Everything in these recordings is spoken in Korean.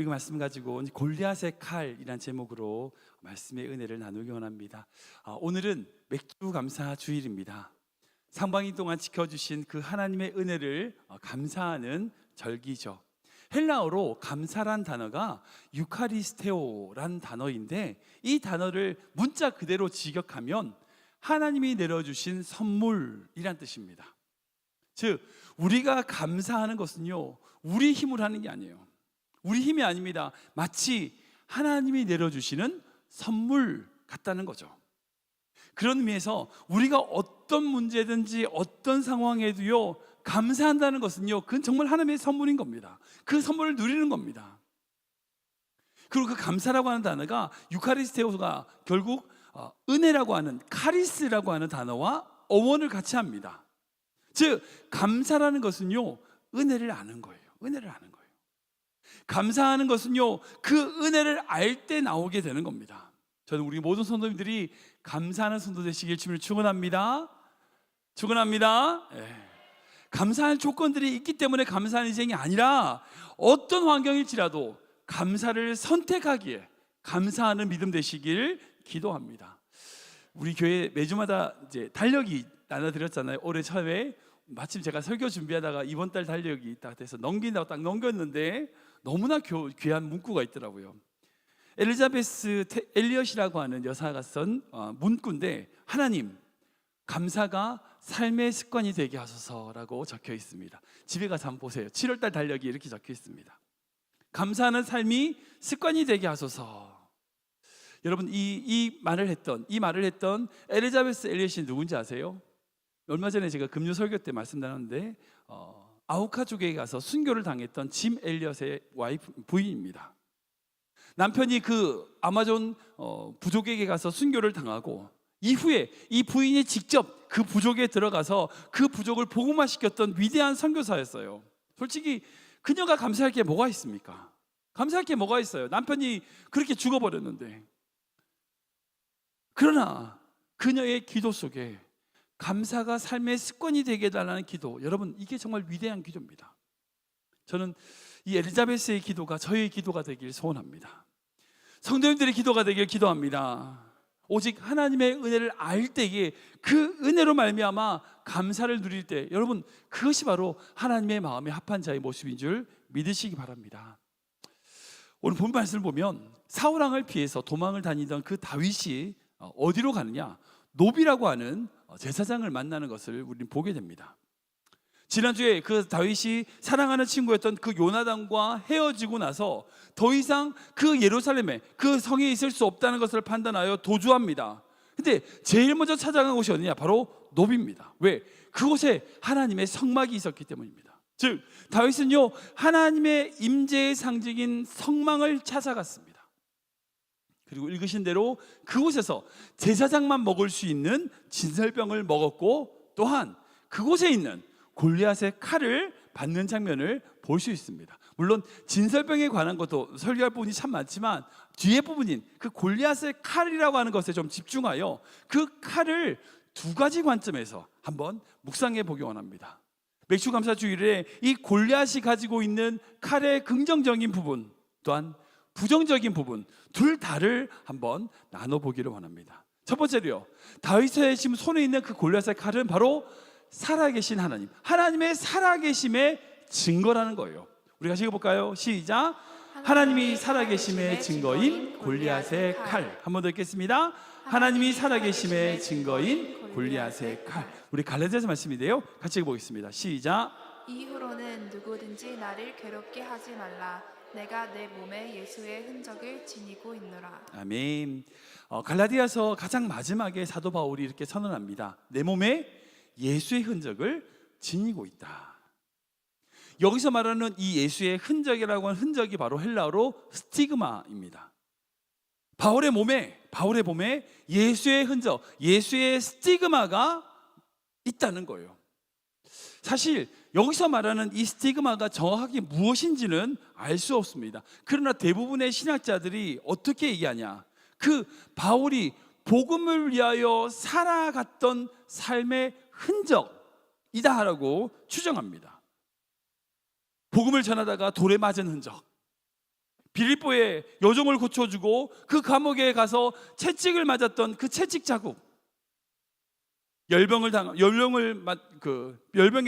말씀 가지고 골리앗의 칼이란 제목으로 말씀의 은혜를 나누기 원합니다. 오늘은 맥주 감사 주일입니다. 상반기 동안 지켜주신 그 하나님의 은혜를 감사하는 절기죠. 헬라어로 감사란 단어가 유카리스테오란 단어인데, 이 단어를 문자 그대로 직역하면 하나님이 내려주신 선물이란 뜻입니다. 즉, 우리가 감사하는 것은요, 우리 힘으로 하는 게 아니에요. 우리 힘이 아닙니다. 마치 하나님이 내려주시는 선물 같다는 거죠. 그런 의미에서 우리가 어떤 문제든지 어떤 상황에도요, 감사한다는 것은요, 그건 정말 하나님의 선물인 겁니다. 그 선물을 누리는 겁니다. 그리고 그 감사라고 하는 단어가 유카리스테오가 결국 은혜라고 하는 카리스라고 하는 단어와 어원을 같이 합니다. 즉, 감사라는 것은요, 은혜를 아는 거예요. 은혜를 아는 거예요. 감사하는 것은요, 그 은혜를 알 때 나오게 되는 겁니다. 저는 우리 모든 성도님들이 감사하는 성도 되시길 주님을 축원합니다. 축원합니다. 감사할 조건들이 있기 때문에 감사하는 인생이 아니라, 어떤 환경일지라도 감사를 선택하기에 감사하는 믿음 되시길 기도합니다. 우리 교회 매주마다 이제 달력이 나눠드렸잖아요. 올해 처음에 마침 제가 설교 준비하다가 이번 달 달력이 딱 돼서 넘긴다고 딱 넘겼는데, 너무나 귀한 문구가 있더라고요. 엘리자베스 엘리엇이라고 하는 여사가 쓴 문구인데, 하나님, 감사가 삶의 습관이 되게 하소서라고 적혀 있습니다. 집에 가서 한번 보세요. 7월달 달력이 이렇게 적혀 있습니다. 감사하는 삶이 습관이 되게 하소서. 여러분, 이 말을 했던 엘리자베스 엘리엇이 누군지 아세요? 얼마 전에 제가 금요 설교 때 말씀 나눴는데, 아우카족에 가서 순교를 당했던 짐 엘리엇의 부인입니다. 남편이 그 아마존 부족에게 가서 순교를 당하고, 이후에 이 부인이 직접 그 부족에 들어가서 그 부족을 복음화시켰던 위대한 선교사였어요. 솔직히 그녀가 감사할 게 뭐가 있습니까? 감사할 게 뭐가 있어요? 남편이 그렇게 죽어버렸는데. 그러나 그녀의 기도 속에 감사가 삶의 습관이 되게 해달라는 기도, 여러분, 이게 정말 위대한 기도입니다. 저는 이 엘리자베스의 기도가 저의 기도가 되길 소원합니다. 성도님들의 기도가 되길 기도합니다. 오직 하나님의 은혜를 알 때에 그 은혜로 말미암아 감사를 누릴 때, 여러분, 그것이 바로 하나님의 마음에 합한 자의 모습인 줄 믿으시기 바랍니다. 오늘 본 말씀을 보면 사울 왕을 피해서 도망을 다니던 그 다윗이 어디로 가느냐, 노비라고 하는 제사장을 만나는 것을 우리는 보게 됩니다. 지난주에 그 다윗이 사랑하는 친구였던 그 요나단과 헤어지고 나서 더 이상 그 예루살렘에, 그 성에 있을 수 없다는 것을 판단하여 도주합니다. 근데 제일 먼저 찾아간 곳이 어디냐? 바로 노비입니다. 왜? 그곳에 하나님의 성막이 있었기 때문입니다. 즉, 다윗은요, 하나님의 임재의 상징인 성막을 찾아갔습니다. 그리고 읽으신 대로 그곳에서 제사장만 먹을 수 있는 진설병을 먹었고, 또한 그곳에 있는 골리앗의 칼을 받는 장면을 볼 수 있습니다. 물론 진설병에 관한 것도 설교할 부분이 참 많지만, 뒤에 부분인 그 골리앗의 칼이라고 하는 것에 좀 집중하여 그 칼을 두 가지 관점에서 한번 묵상해 보기 원합니다. 맥주감사 주일에 이 골리앗이 가지고 있는 칼의 긍정적인 부분, 또한 부정적인 부분, 둘 다를 한번 나눠보기를 원합니다. 첫 번째로요, 다윗의 지금 손에 있는 그 골리앗의 칼은 바로 살아계신 하나님, 하나님의 살아계심의 증거라는 거예요. 우리 같이 읽어볼까요? 시작. 하나님이 살아계심의 증거인 골리앗의 칼. 한 번 더 읽겠습니다. 하나님이 살아계심의 증거인 골리앗의 칼. 우리 갈라디아서 말씀인데요, 같이 읽어보겠습니다. 시작. 이후로는 누구든지 나를 괴롭게 하지 말라. 내가 내 몸에 예수의 흔적을 지니고 있노라. 아멘. 갈라디아서 가장 마지막에 사도 바울이 이렇게 선언합니다. 내 몸에 예수의 흔적을 지니고 있다. 여기서 말하는 이 예수의 흔적이라고 하는 흔적이 바로 헬라어로 스티그마입니다. 바울의 몸에 예수의 흔적, 예수의 스티그마가 있다는 거예요. 사실 여기서 말하는 이 스티그마가 정확하게 무엇인지는 알 수 없습니다. 그러나 대부분의 신학자들이 어떻게 얘기하냐, 그 바울이 복음을 위하여 살아갔던 삶의 흔적이다라고 추정합니다. 복음을 전하다가 돌에 맞은 흔적, 빌립보의 여종을 고쳐주고 그 감옥에 가서 채찍을 맞았던 그 채찍 자국, 열병에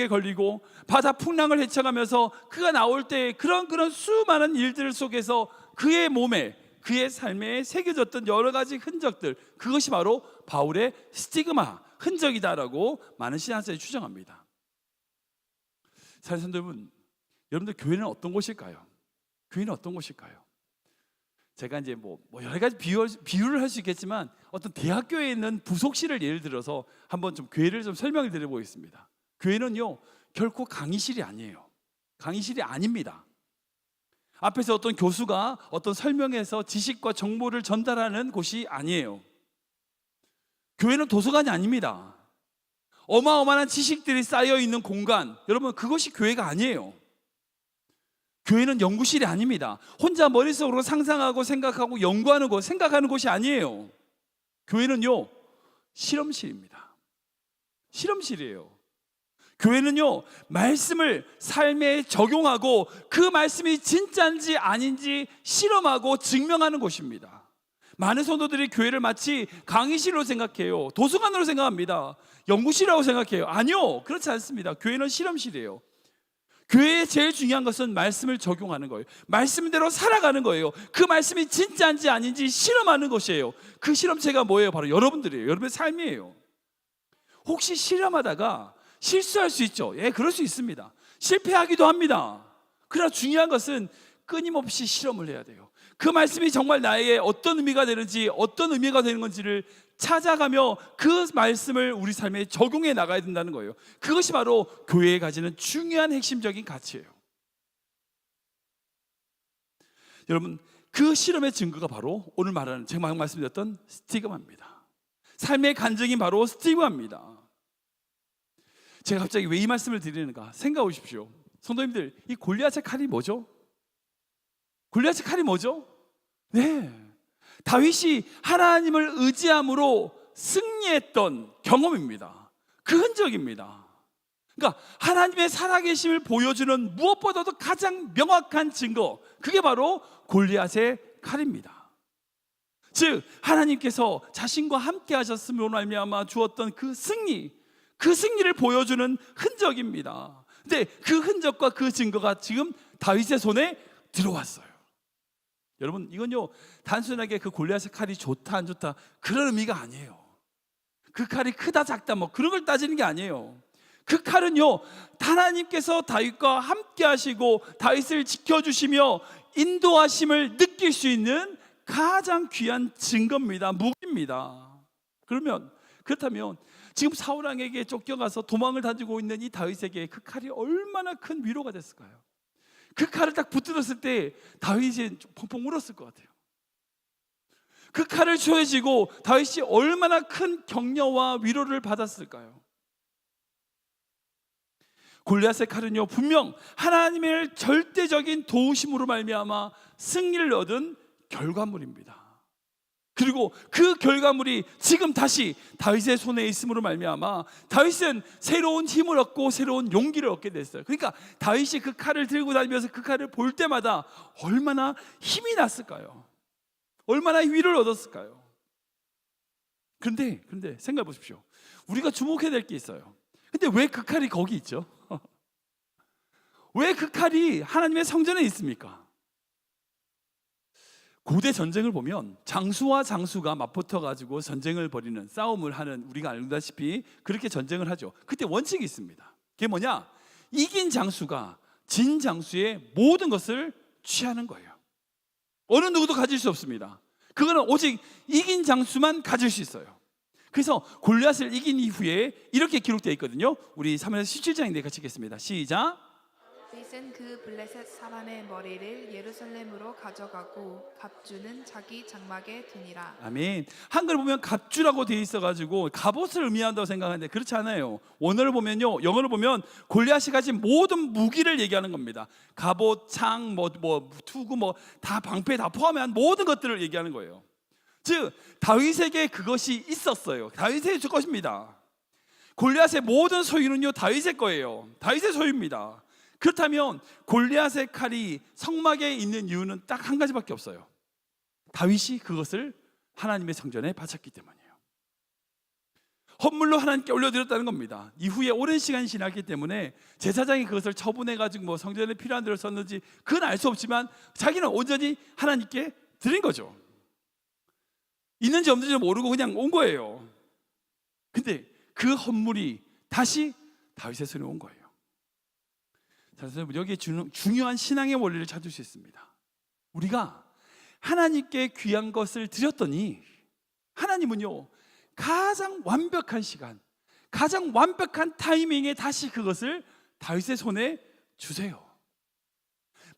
걸리고 바다 풍랑을 헤쳐가면서 그가 나올 때 그런 수많은 일들 속에서 그의 몸에, 그의 삶에 새겨졌던 여러 가지 흔적들, 그것이 바로 바울의 스티그마, 흔적이다라고 많은 신학자들이 추정합니다. 사랑하는 여러분, 여러분들 교회는 어떤 곳일까요? 교회는 어떤 곳일까요? 제가 이제 뭐 여러 가지 비유를 할 수 있겠지만 어떤 대학교에 있는 부속실을 예를 들어서 한번 좀 교회를 좀 설명을 드려보겠습니다. 교회는요 결코 강의실이 아니에요. 강의실이 아닙니다. 앞에서 어떤 교수가 어떤 설명에서 지식과 정보를 전달하는 곳이 아니에요. 교회는 도서관이 아닙니다. 어마어마한 지식들이 쌓여 있는 공간, 여러분 그것이 교회가 아니에요. 교회는 연구실이 아닙니다. 혼자 머릿속으로 상상하고 생각하고 연구하는 곳, 생각하는 곳이 아니에요. 교회는요 실험실입니다. 실험실이에요. 교회는요 말씀을 삶에 적용하고 그 말씀이 진짜인지 아닌지 실험하고 증명하는 곳입니다. 많은 성도들이 교회를 마치 강의실로 생각해요. 도서관으로 생각합니다. 연구실이라고 생각해요. 아니요, 그렇지 않습니다. 교회는 실험실이에요. 교회의 제일 중요한 것은 말씀을 적용하는 거예요. 말씀대로 살아가는 거예요. 그 말씀이 진짜인지 아닌지 실험하는 것이에요. 그 실험체가 뭐예요? 바로 여러분들이에요. 여러분의 삶이에요. 혹시 실험하다가 실수할 수 있죠. 예, 그럴 수 있습니다. 실패하기도 합니다. 그러나 중요한 것은 끊임없이 실험을 해야 돼요. 그 말씀이 정말 나에게 어떤 의미가 되는지, 어떤 의미가 되는 건지를 찾아가며 그 말씀을 우리 삶에 적용해 나가야 된다는 거예요. 그것이 바로 교회에 가지는 중요한 핵심적인 가치예요. 여러분, 그 실험의 증거가 바로 오늘 말하는, 제가 말씀드렸던 스티그마입니다. 삶의 간증이 바로 스티그마입니다. 제가 갑자기 왜 이 말씀을 드리는가 생각해 보십시오. 성도님들, 이 골리앗의 칼이 뭐죠? 골리앗의 칼이 뭐죠? 네, 다윗이 하나님을 의지함으로 승리했던 경험입니다. 그 흔적입니다. 그러니까 하나님의 살아계심을 보여주는 무엇보다도 가장 명확한 증거, 그게 바로 골리앗의 칼입니다. 즉 하나님께서 자신과 함께 하셨음으로 말미암아 주었던 그 승리를 보여주는 흔적입니다. 근데 그 흔적과 그 증거가 지금 다윗의 손에 들어왔어요. 여러분, 이건요 단순하게 그 골리앗의 칼이 좋다 안 좋다 그런 의미가 아니에요. 그 칼이 크다 작다 뭐 그런 걸 따지는 게 아니에요. 그 칼은요 하나님께서 다윗과 함께 하시고 다윗을 지켜주시며 인도하심을 느낄 수 있는 가장 귀한 증거입니다. 무기입니다. 그렇다면 지금 사울 왕에게 쫓겨가서 도망을 다니고 있는 이 다윗에게 그 칼이 얼마나 큰 위로가 됐을까요? 그 칼을 딱 붙들었을 때 다윗이 펑펑 울었을 것 같아요. 그 칼을 쥐어지고 다윗이 얼마나 큰 격려와 위로를 받았을까요? 골리앗의 칼은요 분명 하나님의 절대적인 도우심으로 말미암아 승리를 얻은 결과물입니다. 그리고 그 결과물이 지금 다시 다윗의 손에 있음으로 말미암아 다윗은 새로운 힘을 얻고 새로운 용기를 얻게 됐어요. 그러니까 다윗이 그 칼을 들고 다니면서 그 칼을 볼 때마다 얼마나 힘이 났을까요? 얼마나 위로를 얻었을까요? 그런데 생각해 보십시오. 우리가 주목해야 될 게 있어요. 근데 왜 그 칼이 거기 있죠? 왜 그 칼이 하나님의 성전에 있습니까? 고대 전쟁을 보면 장수와 장수가 맞붙어 가지고 전쟁을 벌이는, 싸움을 하는, 우리가 알다시피 그렇게 전쟁을 하죠. 그때 원칙이 있습니다. 그게 뭐냐? 이긴 장수가 진 장수의 모든 것을 취하는 거예요. 어느 누구도 가질 수 없습니다. 그거는 오직 이긴 장수만 가질 수 있어요. 그래서 골리앗을 이긴 이후에 이렇게 기록되어 있거든요. 우리 사무엘서 17장인데 같이 읽겠습니다. 시작. 다윗은 그 블레셋 사람의 머리를 예루살렘으로 가져가고 갑주는 자기 장막에 두니라. 아멘. 한글 보면 갑주라고 되어 있어가지고 갑옷을 의미한다고 생각하는데 그렇지 않아요. 원어를 보면요, 영어를 보면 골리앗이 가진 모든 무기를 얘기하는 겁니다. 갑옷, 창, 투구, 다 방패 다 포함한 모든 것들을 얘기하는 거예요. 즉 다윗에게 그것이 있었어요. 다윗의 것입니다. 골리앗의 모든 소유는요 다윗의 거예요. 다윗의 소유입니다. 그렇다면 골리앗의 칼이 성막에 있는 이유는 딱 한 가지밖에 없어요. 다윗이 그것을 하나님의 성전에 바쳤기 때문이에요. 헌물로 하나님께 올려드렸다는 겁니다. 이후에 오랜 시간이 지났기 때문에 제사장이 그것을 처분해가지고 뭐 성전에 필요한 대로 썼는지 그건 알 수 없지만 자기는 온전히 하나님께 드린 거죠. 있는지 없는지 모르고 그냥 온 거예요. 근데 그 헌물이 다시 다윗의 손에 온 거예요. 자, 여러분, 여기에 중요한 신앙의 원리를 찾을 수 있습니다. 우리가 하나님께 귀한 것을 드렸더니 하나님은요, 가장 완벽한 시간, 가장 완벽한 타이밍에 다시 그것을 다윗의 손에 주세요.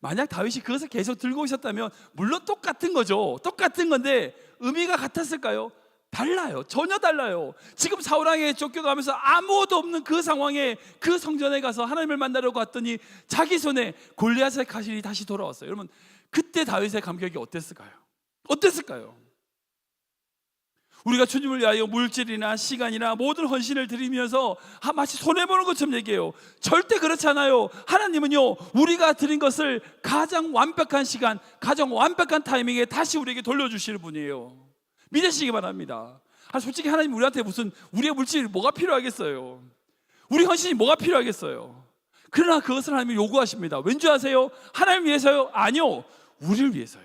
만약 다윗이 그것을 계속 들고 있었다면 물론 똑같은 거죠. 똑같은 건데 의미가 같았을까요? 달라요. 전혀 달라요. 지금 사울왕에게 쫓겨가면서 아무것도 없는 그 상황에 그 성전에 가서 하나님을 만나려고 갔더니 자기 손에 골리앗의 칼이 다시 돌아왔어요. 여러분, 그때 다윗의 감격이 어땠을까요? 어땠을까요? 우리가 주님을 위하여 물질이나 시간이나 모든 헌신을 드리면서 마치 손해보는 것처럼 얘기해요. 절대 그렇지 않아요. 하나님은요, 우리가 드린 것을 가장 완벽한 시간, 가장 완벽한 타이밍에 다시 우리에게 돌려주시는 분이에요. 믿으시기 바랍니다. 솔직히 하나님 우리한테 무슨 우리의 물질이 뭐가 필요하겠어요? 우리 헌신이 뭐가 필요하겠어요? 그러나 그것을 하나님이 요구하십니다. 왠지 아세요? 하나님 위해서요? 아니요, 우리를 위해서요.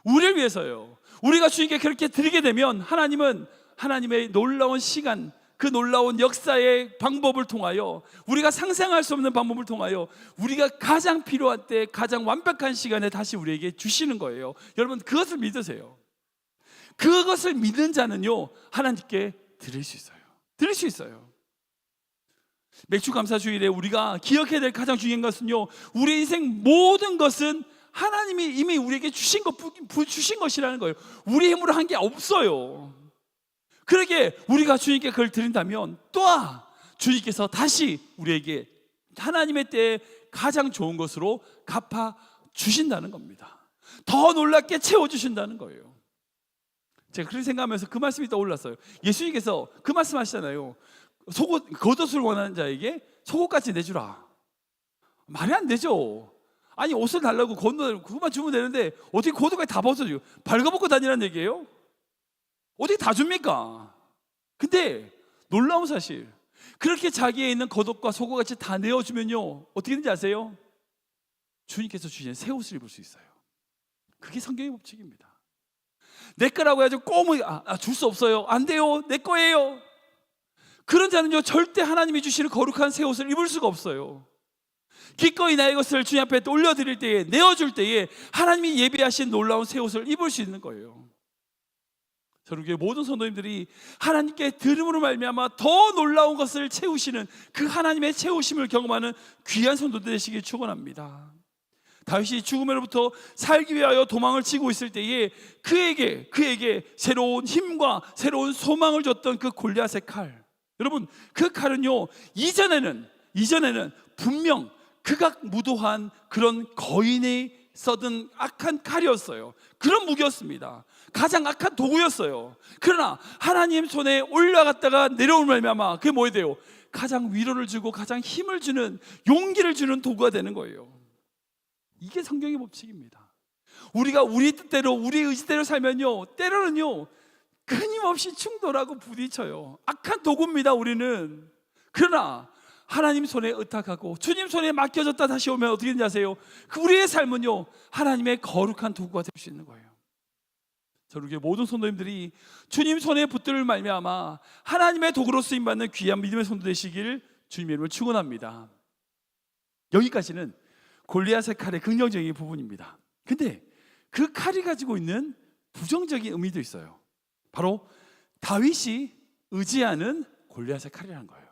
우리를 위해서요. 우리가 주님께 그렇게 드리게 되면 하나님은 하나님의 놀라운 시간, 그 놀라운 역사의 방법을 통하여, 우리가 상상할 수 없는 방법을 통하여 우리가 가장 필요할 때 가장 완벽한 시간에 다시 우리에게 주시는 거예요. 여러분, 그것을 믿으세요. 그것을 믿는 자는요, 하나님께 드릴 수 있어요. 드릴 수 있어요. 맥주감사주일에 우리가 기억해야 될 가장 중요한 것은요, 우리 인생 모든 것은 하나님이 이미 우리에게 주신 것이라는 거예요. 우리 힘으로 한 게 없어요. 그러게 우리가 주님께 그걸 드린다면 또한 주님께서 다시 우리에게 하나님의 때에 가장 좋은 것으로 갚아 주신다는 겁니다. 더 놀랍게 채워주신다는 거예요. 제가 그렇게 생각하면서 그 말씀이 떠올랐어요. 예수님께서 그 말씀 하시잖아요. 겉옷을 원하는 자에게 속옷같이 내주라. 말이 안 되죠. 아니, 옷을 달라고 그것만 주면 되는데 어떻게 겉옷까지 다 벗어줘요? 발가벗고 다니라는 얘기예요? 어떻게 다 줍니까? 근데 놀라운 사실, 그렇게 자기에 있는 겉옷과 속옷같이 다 내어주면요, 어떻게 되는지 아세요? 주님께서 주신 새 옷을 입을 수 있어요. 그게 성경의 법칙입니다. 내 거라고 해가지고 꼼을 줄 수 없어요. 안 돼요. 내 거예요. 그런 자는요, 절대 하나님이 주시는 거룩한 새 옷을 입을 수가 없어요. 기꺼이 나의 것을 주님 앞에 올려드릴 때에, 내어줄 때에 하나님이 예비하신 놀라운 새 옷을 입을 수 있는 거예요. 저는 모든 성도님들이 하나님께 들음으로 말미암아 더 놀라운 것을 채우시는 그 하나님의 채우심을 경험하는 귀한 성도들 되시길 축원합니다. 다윗이 죽음으로부터 살기 위하여 도망을 치고 있을 때에 그에게 새로운 힘과 새로운 소망을 줬던 그 골리앗의 칼, 여러분, 그 칼은요, 이전에는 분명 극악무도한 그런 거인이 써든 악한 칼이었어요. 그런 무기였습니다. 가장 악한 도구였어요. 그러나 하나님 손에 올라갔다가 내려올 말미암아 그게 뭐에 돼요? 가장 위로를 주고 가장 힘을 주는, 용기를 주는 도구가 되는 거예요. 이게 성경의 법칙입니다. 우리가 우리 뜻대로, 우리 의지대로 살면요, 때로는요, 끊임없이 충돌하고 부딪혀요. 악한 도구입니다, 우리는. 그러나 하나님 손에 의탁하고 주님 손에 맡겨졌다 다시 오면 어떻게 되는지 아세요? 우리의 삶은요, 하나님의 거룩한 도구가 될 수 있는 거예요. 저는 모든 성도님들이 주님 손에 붙들 말미암아 하나님의 도구로 쓰임받는 귀한 믿음의 성도 되시길 주님의 이름으로 축원합니다. 여기까지는 골리앗의 칼의 긍정적인 부분입니다. 근데 그 칼이 가지고 있는 부정적인 의미도 있어요. 바로 다윗이 의지하는 골리앗의 칼이라는 거예요.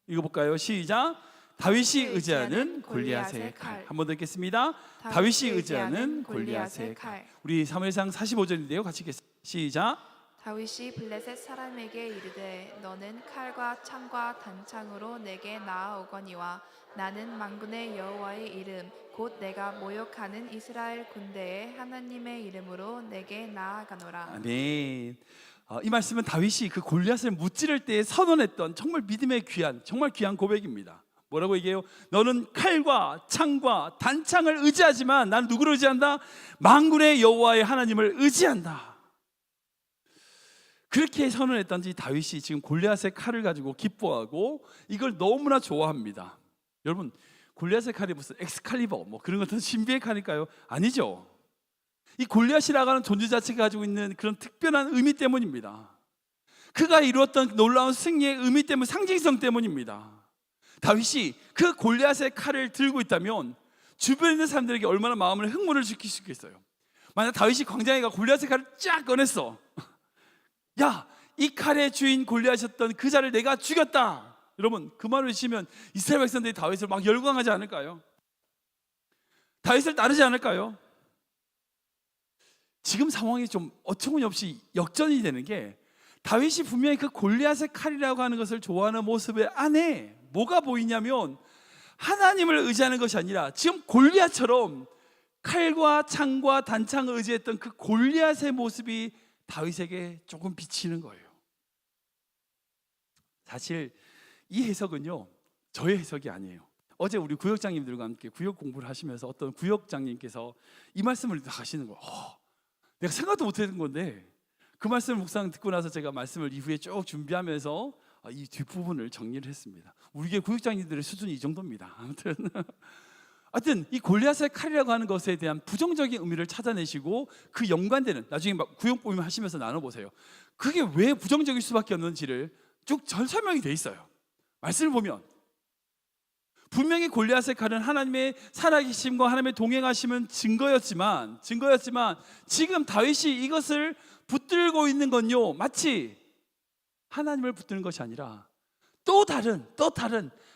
읽어볼까요? 시작. 다윗이 의지하는 골리앗의 칼. 한 번 더 읽겠습니다. 다윗이 의지하는 골리앗의 칼. 우리 사무엘상 45절인데요, 같이 읽겠습니다. 시작. 다윗이 블레셋 사람에게 이르되 너는 칼과 창과 단창으로 내게 나아오거니와 나는 만군의 여호와의 이름 곧 내가 모욕하는 이스라엘 군대의 하나님의 이름으로 내게 나아가노라. 아멘. 이 말씀은 다윗이 그 골리앗을 무찌를 때 선언했던 정말 믿음의 정말 귀한 고백입니다. 뭐라고 얘기해요? 너는 칼과 창과 단창을 의지하지만 나는 누구를 의지한다? 만군의 여호와의 하나님을 의지한다. 그렇게 선언했던지 다윗이 지금 골리앗의 칼을 가지고 기뻐하고 이걸 너무나 좋아합니다. 여러분, 골리앗의 칼이 무슨 엑스칼리버 뭐 그런 것은 신비의 칼일까요? 아니죠. 이 골리앗이라고 하는 존재 자체가 가지고 있는 그런 특별한 의미 때문입니다. 그가 이루었던 놀라운 승리의 의미 때문, 상징성 때문입니다. 다윗이 그 골리앗의 칼을 들고 있다면 주변에 있는 사람들에게 얼마나 마음을 흥분을 시킬 수 있겠어요. 만약 다윗이 광장에 가 골리앗의 칼을 쫙 꺼냈어. 야, 이 칼의 주인 골리앗이었던 그 자를 내가 죽였다. 여러분, 그 말을 외치면 이스라엘 백성들이 다윗을 막 열광하지 않을까요? 다윗을 따르지 않을까요? 지금 상황이 좀 어처구니없이 역전이 되는 게 다윗이 분명히 그 골리앗의 칼이라고 하는 것을 좋아하는 모습의 안에 뭐가 보이냐면 하나님을 의지하는 것이 아니라 지금 골리앗처럼 칼과 창과 단창을 의지했던 그 골리앗의 모습이 다윗에게 조금 비치는 거예요. 사실 이 해석은요, 저의 해석이 아니에요. 어제 우리 구역장님들과 함께 구역 공부를 하시면서 어떤 구역장님께서 이 말씀을 하시는 거예요. 내가 생각도 못했던 건데 그 말씀을 묵상 듣고 나서 제가 말씀을 이후에 쭉 준비하면서 이 뒷부분을 정리를 했습니다. 우리 교회 구역장님들의 수준이 이 정도입니다. 하여튼 이 골리앗의 칼이라고 하는 것에 대한 부정적인 의미를 찾아내시고 그 연관되는, 나중에 구역 모임 하시면서 나눠보세요. 그게 왜 부정적일 수밖에 없는지를 쭉 전 설명이 돼 있어요. 말씀을 보면 분명히 골리앗의 칼은 하나님의 살아계심과 하나님의 동행하심은 증거였지만 지금 다윗이 이것을 붙들고 있는 건요, 마치 하나님을 붙드는 것이 아니라 또 다른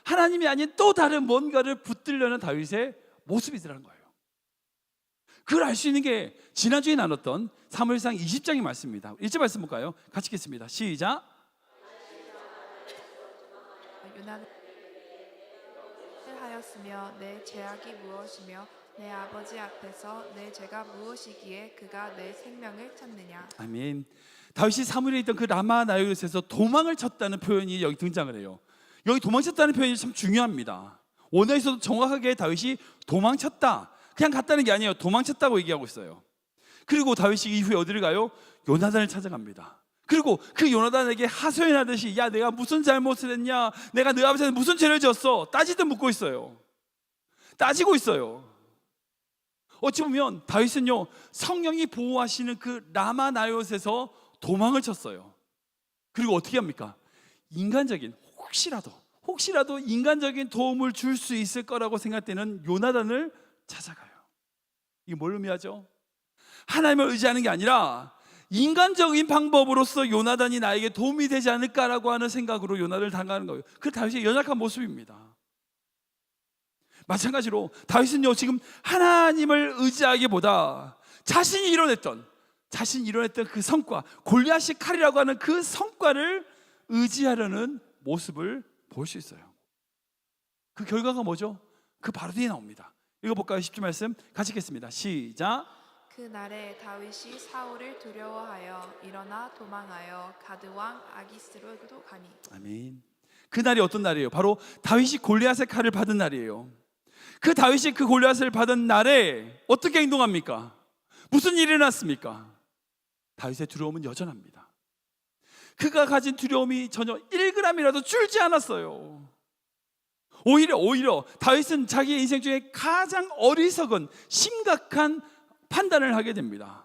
하나님이 아닌 또 다른 뭔가를 붙들려는 다윗의 모습이더라는 거예요. 그걸 알 수 있는 게 지난주에 나눴던 사무엘상 20장의 말씀입니다. 1절 말씀 볼까요? 같이 읽겠습니다. 시작. 유나단을 하였으며 내 죄악이 무엇이며 내 아버지 앞에서 내 죄가 무엇이기에 그가 내 생명을 찾느냐. 아멘. 다윗이 사무엘에 있던 그 라마 나요곳에서 도망을 쳤다는 표현이 여기 등장을 해요. 여기 도망쳤다는 표현이 참 중요합니다. 원어에서도 정확하게 다윗이 도망쳤다, 그냥 갔다는 게 아니에요. 도망쳤다고 얘기하고 있어요. 그리고 다윗이 이후에 어디를 가요? 요나단을 찾아갑니다. 그리고 그 요나단에게 하소연하듯이 야, 내가 무슨 잘못을 했냐, 내가 네 아버지한테 무슨 죄를 지었어, 따지듯 묻고 있어요. 따지고 있어요. 어찌 보면 다윗은요, 성령이 보호하시는 그 라마 나요곳에서 도망을 쳤어요. 그리고 어떻게 합니까? 인간적인, 혹시라도 인간적인 도움을 줄 수 있을 거라고 생각되는 요나단을 찾아가요. 이게 뭘 의미하죠? 하나님을 의지하는 게 아니라 인간적인 방법으로서 요나단이 나에게 도움이 되지 않을까라고 하는 생각으로 요나단을 당하는 거예요. 그 다윗의 연약한 모습입니다. 마찬가지로 다윗은요, 지금 하나님을 의지하기보다 자신이 이뤄냈던 그 성과, 골리앗이 칼이라고 하는 그 성과를 의지하려는 모습을 볼 수 있어요. 그 결과가 뭐죠? 그 바로 뒤에 나옵니다. 읽어볼까요? 10절 말씀 같이 읽겠습니다. 시작. 그 날에 다윗이 사울을 두려워하여 일어나 도망하여 가드 왕 아기스로도 가니. 아멘. 그 날이 어떤 날이에요? 바로 다윗이 골리앗의 칼을 받은 날이에요. 그 다윗이 그 골리앗을 받은 날에 어떻게 행동합니까? 무슨 일이 일어났습니까? 다윗의 두려움은 여전합니다. 그가 가진 두려움이 전혀 1g이라도 줄지 않았어요. 오히려 다윗은 자기의 인생 중에 가장 어리석은 심각한 판단을 하게 됩니다.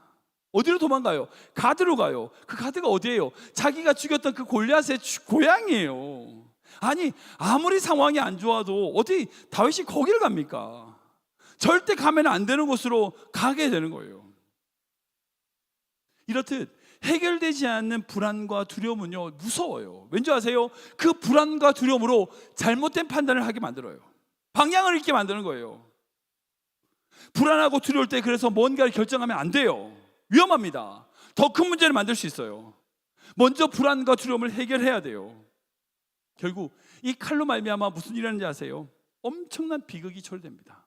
어디로 도망가요? 가드로 가요. 그 가드가 어디예요? 자기가 죽였던 그 골리앗의 고향이에요. 아니, 아무리 상황이 안 좋아도 어디 다윗이 거기를 갑니까? 절대 가면 안 되는 곳으로 가게 되는 거예요. 이렇듯 해결되지 않는 불안과 두려움은요, 무서워요. 왠지 아세요? 그 불안과 두려움으로 잘못된 판단을 하게 만들어요. 방향을 잃게 만드는 거예요. 불안하고 두려울 때 그래서 뭔가를 결정하면 안 돼요. 위험합니다. 더 큰 문제를 만들 수 있어요. 먼저 불안과 두려움을 해결해야 돼요. 결국 이 칼로 말미암아 무슨 일이 하는지 아세요? 엄청난 비극이 초래됩니다.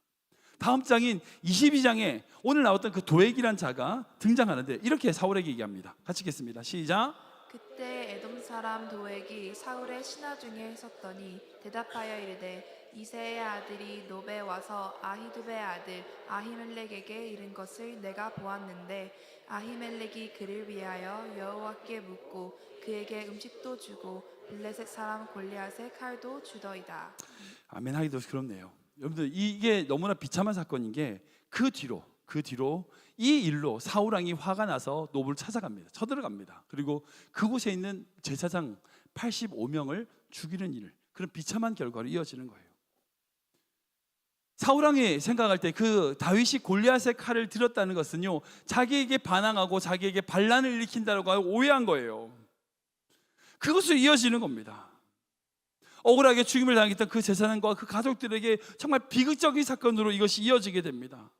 다음 장인 22장에 오늘 나왔던 그 도액이란 자가 등장하는데 이렇게 사울에게 얘기합니다. 같이 읽겠습니다. 시작. 그때 에돔 사람 도액이 사울의 신하 중에 섰더니 대답하여 이르되 이새의 아들이 노베 와서 아히두베의 아들 아히멜렉에게 이른 것을 내가 보았는데 아히멜렉이 그를 위하여 여호와께 묻고 그에게 음식도 주고 블레셋 사람 골리앗의 칼도 주더이다. 아멘 하기도 그렇네요. 여러분들 이게 너무나 비참한 사건인 게 그 뒤로 이 일로 사울 왕이 화가 나서 노브를 찾아갑니다. 쳐들어갑니다. 그리고 그곳에 있는 제사장 85명을 죽이는 일, 그런 비참한 결과로 이어지는 거예요. 사울 왕이 생각할 때 그 다윗이 골리앗의 칼을 들었다는 것은요, 자기에게 반항하고 자기에게 반란을 일으킨다고 하고 오해한 거예요. 그것으로 이어지는 겁니다. 억울하게 죽임을 당했던 그 제사장과 그 가족들에게 정말 비극적인 사건으로 이것이 이어지게 됩니다.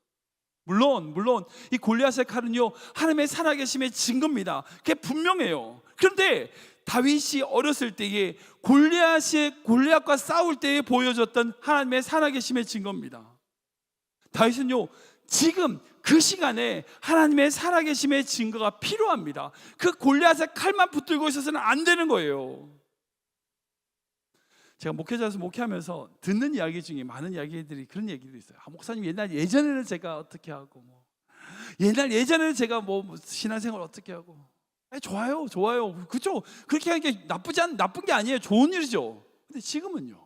물론 이 골리앗의 칼은요, 하나님의 살아계심의 증거입니다. 그게 분명해요. 그런데 다윗이 어렸을 때에 골리앗과 싸울 때에 보여줬던 하나님의 살아계심의 증거입니다. 다윗은요, 지금 그 시간에 하나님의 살아계심의 증거가 필요합니다. 그 골리앗의 칼만 붙들고 있어서는 안 되는 거예요. 제가 목회자로서 목회하면서 듣는 이야기 중에 많은 이야기들이 그런 얘기도 있어요. 목사님 예전에는 제가 어떻게 하고 예전에는 제가 신앙생활 어떻게 하고. 좋아요. 그렇죠. 그렇게 하는 게 나쁜 게 아니에요. 좋은 일이죠. 근데 지금은요.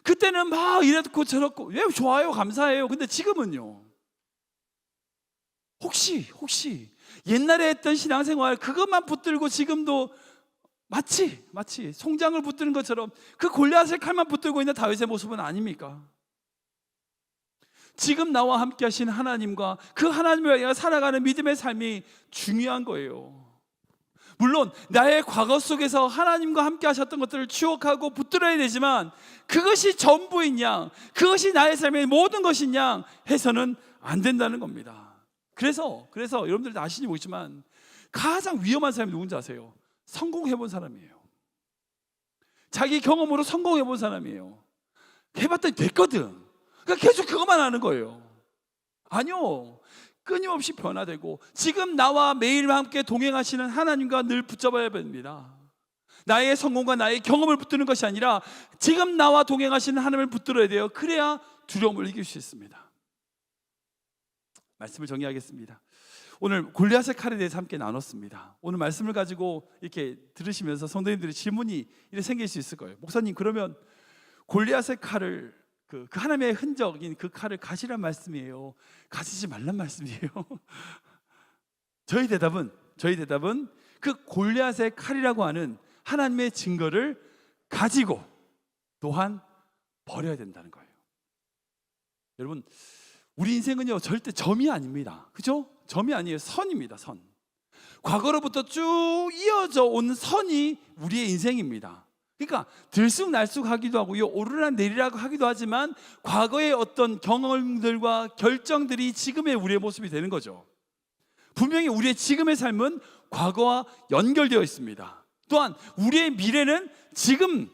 그때는 막 이렇고 저렇고 좋아요, 감사해요. 근데 지금은요. 혹시 옛날에 했던 신앙생활 그것만 붙들고 지금도 마치 송장을 붙드는 것처럼 그 골리앗의 칼만 붙들고 있는 다윗의 모습은 아닙니까? 지금 나와 함께 하신 하나님과 그 하나님을 위해 살아가는 믿음의 삶이 중요한 거예요. 물론 나의 과거 속에서 하나님과 함께 하셨던 것들을 추억하고 붙들어야 되지만 그것이 전부인 양, 그것이 나의 삶의 모든 것인 양 해서는 안 된다는 겁니다. 그래서 여러분들 아시지 모르지만 가장 위험한 사람이 누군지 아세요? 성공해본 사람이에요. 자기 경험으로 성공해본 사람이에요. 해봤더니 됐거든. 그러니까 계속 그것만 하는 거예요. 아니요, 끊임없이 변화되고 지금 나와 매일 함께 동행하시는 하나님과 늘 붙잡아야 됩니다. 나의 성공과 나의 경험을 붙드는 것이 아니라 지금 나와 동행하시는 하나님을 붙들어야 돼요. 그래야 두려움을 이길 수 있습니다. 말씀을 정리하겠습니다. 오늘 골리앗의 칼에 대해서 함께 나눴습니다. 오늘 말씀을 가지고 이렇게 들으시면서 성도님들의 질문이 이렇게 생길 수 있을 거예요. 목사님, 그러면 골리앗의 칼을 그 하나님의 흔적인 그 칼을 가시란 말씀이에요? 가지지 말란 말씀이에요? 저희 대답은 그 골리앗의 칼이라고 하는 하나님의 증거를 가지고 또한 버려야 된다는 거예요. 여러분, 우리 인생은요 절대 점이 아닙니다. 그죠? 점이 아니에요. 선입니다. 선. 과거로부터 쭉 이어져 온 선이 우리의 인생입니다. 그러니까 들쑥날쑥하기도 하고요, 오르락내리락 하기도 하지만 과거의 어떤 경험들과 결정들이 지금의 우리의 모습이 되는 거죠. 분명히 우리의 지금의 삶은 과거와 연결되어 있습니다. 또한 우리의 미래는 지금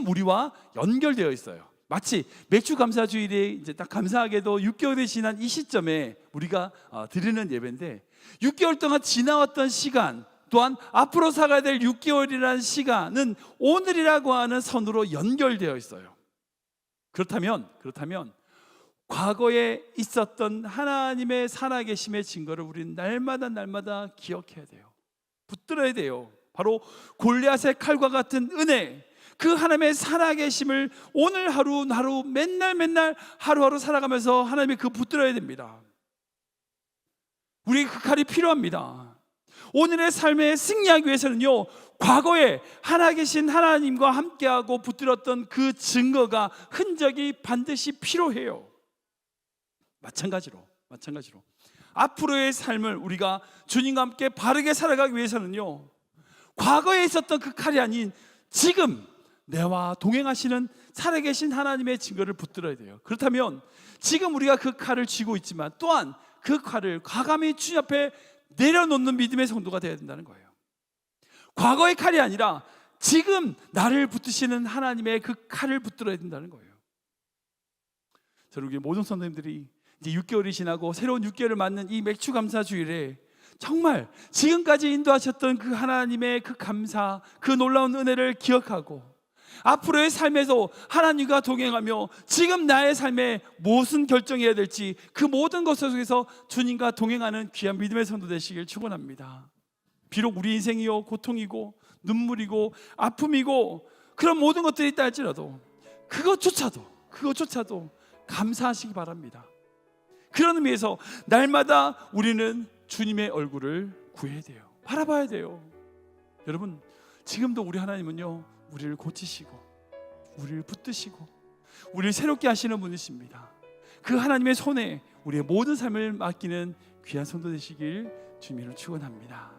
우리와 연결되어 있어요. 마치 맥주 감사주일에 이제 딱 감사하게도 6개월이 지난 이 시점에 우리가 드리는 예배인데 6개월 동안 지나왔던 시간 또한 앞으로 살아야 될 6개월이라는 시간은 오늘이라고 하는 선으로 연결되어 있어요. 그렇다면 과거에 있었던 하나님의 살아계심의 증거를 우리는 날마다 기억해야 돼요. 붙들어야 돼요. 바로 골리앗의 칼과 같은 은혜, 그 하나님의 살아계심을 오늘 하루 맨날 하루하루 살아가면서 하나님의 그 붙들어야 됩니다. 우리에게 그 칼이 필요합니다. 오늘의 삶에 승리하기 위해서는요, 과거에 계신 하나님과 함께하고 붙들었던 그 증거가, 흔적이 반드시 필요해요. 마찬가지로 앞으로의 삶을 우리가 주님과 함께 바르게 살아가기 위해서는요, 과거에 있었던 그 칼이 아닌 지금 내와 동행하시는 살아계신 하나님의 증거를 붙들어야 돼요. 그렇다면 지금 우리가 그 칼을 쥐고 있지만 또한 그 칼을 과감히 주님 앞에 내려놓는 믿음의 성도가 되어야 된다는 거예요. 과거의 칼이 아니라 지금 나를 붙드시는 하나님의 그 칼을 붙들어야 된다는 거예요. 저는 우리 모든 성도님들이 이제 6개월이 지나고 새로운 6개월을 맞는 이 맥주 감사 주일에 정말 지금까지 인도하셨던 그 하나님의 그 감사, 그 놀라운 은혜를 기억하고 앞으로의 삶에서 하나님과 동행하며 지금 나의 삶에 무슨 결정해야 될지 그 모든 것 속에서 주님과 동행하는 귀한 믿음의 성도 되시길 축원합니다. 비록 우리 인생이요 고통이고 눈물이고 아픔이고 그런 모든 것들이 있다 할지라도 그것조차도 감사하시기 바랍니다. 그런 의미에서 날마다 우리는 주님의 얼굴을 구해야 돼요. 바라봐야 돼요. 여러분, 지금도 우리 하나님은요, 우리를 고치시고 우리를 붙드시고 우리를 새롭게 하시는 분이십니다. 그 하나님의 손에 우리의 모든 삶을 맡기는 귀한 성도 되시길 주님으로 축원합니다.